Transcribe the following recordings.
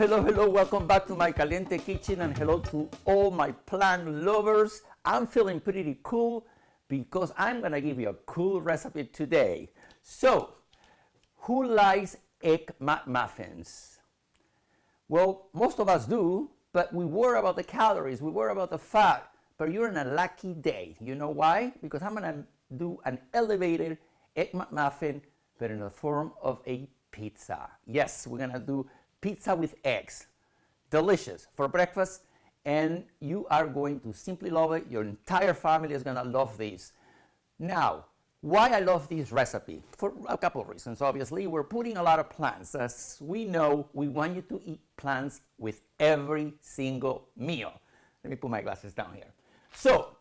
Hello, hello, welcome back to my Caliente Kitchen, and hello to all my plant lovers. I'm feeling pretty cool because I'm gonna give you a cool recipe today. So, who likes Egg McMuffins? Well, most of us do, but we worry about the calories, we worry about the fat, but you're in a lucky day. You know why? Because I'm gonna do an elevated Egg McMuffin, but in the form of a pizza. Yes, we're gonna do pizza with eggs. Delicious for breakfast, and you are going to simply love it. Your entire family is gonna love this. Now, why I love this recipe? For a couple of reasons. Obviously, we're putting a lot of plants. As we know, we want you to eat plants with every single meal. Let me put my glasses down here. So,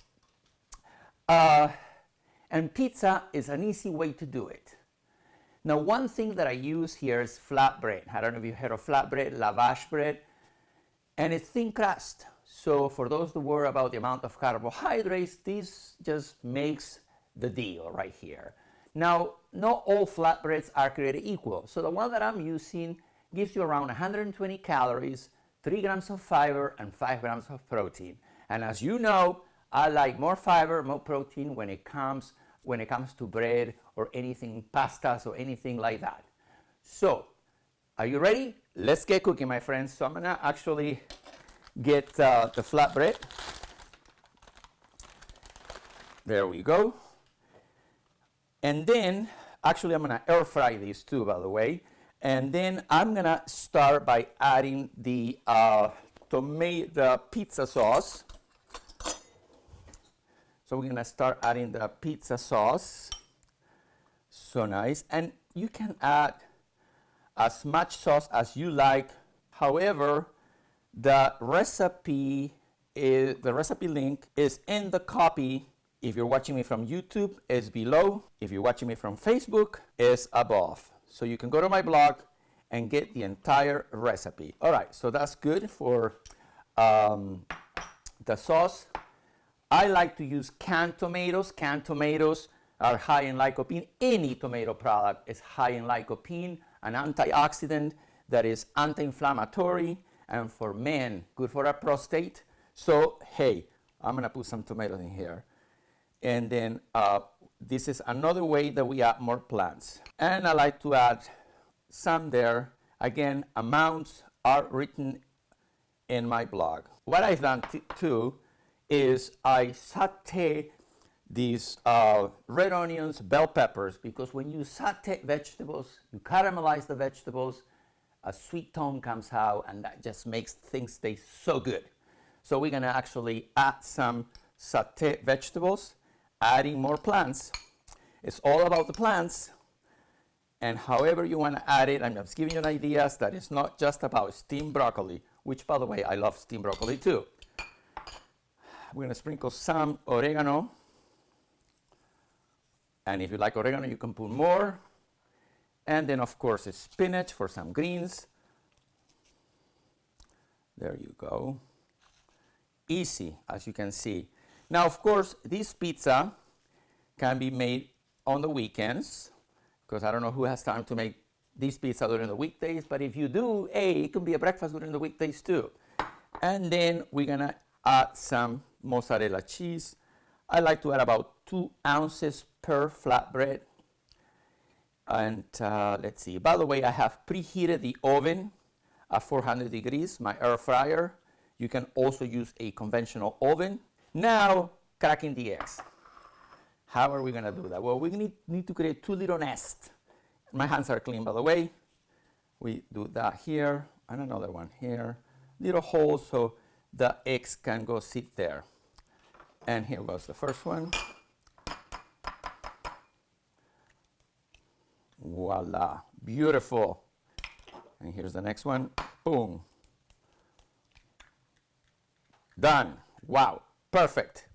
and pizza is an easy way to do it. Now, one thing that I use here is flatbread. I don't know if you've heard of flatbread, lavash bread, and it's thin crust. So for those who worry about the amount of carbohydrates, this just makes the deal right here. Now, not all flatbreads are created equal. So the one that I'm using gives you around 120 calories, 3 grams of fiber, and 5 grams of protein. And as you know, I like more fiber, more protein when it comes to bread or anything, pastas or anything like that. So, are you ready? Let's get cooking, my friends. So I'm gonna actually get the flatbread. There we go. And then, actually I'm gonna air fry these too, by the way. And then I'm gonna start by adding the pizza sauce. So we're gonna start adding the pizza sauce. So nice. And you can add as much sauce as you like. However, the recipe link is in the copy. If you're watching me from YouTube, it's below. If you're watching me from Facebook, it's above. So you can go to my blog and get the entire recipe. All right, so that's good for the sauce. I like to use canned tomatoes. Canned tomatoes are high in lycopene. Any tomato product is high in lycopene, an antioxidant that is anti-inflammatory, and for men, good for our prostate. So, hey, I'm gonna put some tomatoes in here. And then this is another way that we add more plants. And I like to add some there. Again, amounts are written in my blog. What I've done too is I saute these red onions, bell peppers, because when you saute vegetables, you caramelize the vegetables, a sweet tone comes out, and that just makes things taste so good. So we're gonna actually add some sauteed vegetables, adding more plants. It's all about the plants, and however you wanna add it, I'm just giving you ideas that it's not just about steamed broccoli, which by the way, I love steamed broccoli too. We're gonna sprinkle some oregano. And if you like oregano, you can put more. And then of course, it's spinach for some greens. There you go. Easy, as you can see. Now, of course, this pizza can be made on the weekends, because I don't know who has time to make this pizza during the weekdays, but if you do, hey, it can be a breakfast during the weekdays too. And then we're gonna add some mozzarella cheese. I like to add about 2 ounces per flatbread. And let's see, by the way, I have preheated the oven at 400 degrees, my air fryer. You can also use a conventional oven. Now, cracking the eggs. How are we gonna do that? Well, we need to create 2 little nests. My hands are clean, by the way. We do that here, and another one here. Little holes so the eggs can go sit there. And here goes the first one. Voila, beautiful. And here's the next one, boom. Done, wow, perfect.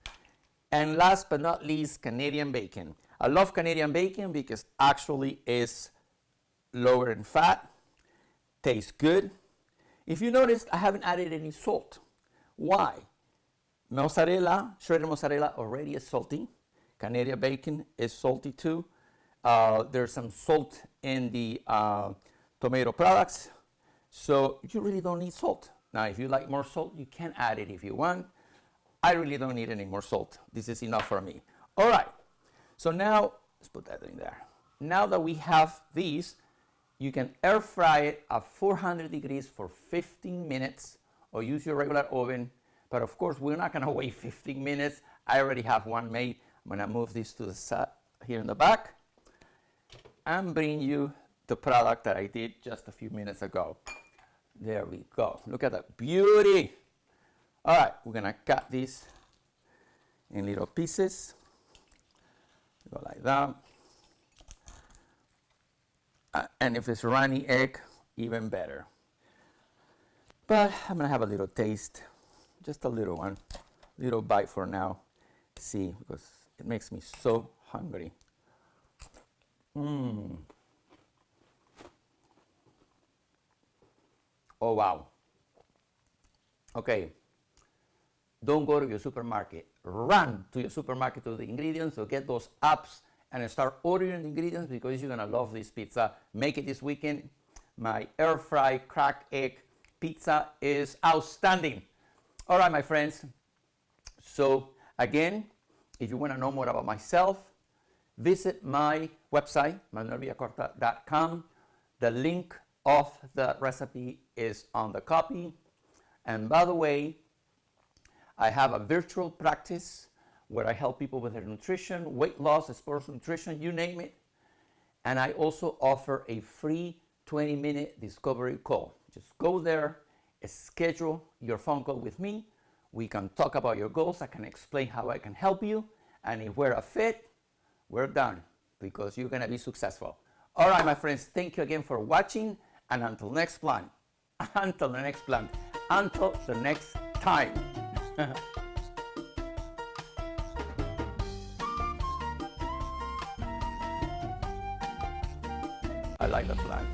And last but not least, Canadian bacon. I love Canadian bacon because actually it's lower in fat, tastes good. If you noticed, I haven't added any salt. Why? Mozzarella, shredded mozzarella already is salty. Canadian bacon is salty too. There's some salt in the tomato products. So you really don't need salt. Now, if you like more salt, you can add it if you want. I really don't need any more salt. This is enough for me. All right, so now, let's put that in there. Now that we have these, you can air fry it at 400 degrees for 15 minutes or use your regular oven. But of course, we're not gonna wait 15 minutes. I already have one made. I'm gonna move this to the side here in the back and bring you the product that I did just a few minutes ago. There we go. Look at that beauty. All right, we're gonna cut this in little pieces. Go like that. And if it's runny egg, even better. But I'm gonna have a little taste, just a little one, little bite for now. See, because it makes me so hungry. Oh, wow. Okay, don't go to your supermarket. Run to your supermarket to the ingredients, or get those apps and start ordering the ingredients, because you're gonna love this pizza. Make it this weekend. My air fry cracked egg pizza is outstanding. All right, my friends. So again, if you wanna know more about myself, visit my website, Villacorta.com. The link of the recipe is on the copy. And by the way, I have a virtual practice where I help people with their nutrition, weight loss, sports nutrition, you name it. And I also offer a free 20-minute discovery call. Just go there, schedule your phone call with me. We can talk about your goals. I can explain how I can help you. And if we're a fit, we're done, because you're gonna be successful. All right, my friends, thank you again for watching. And until next plan, until the next time. I like the plan.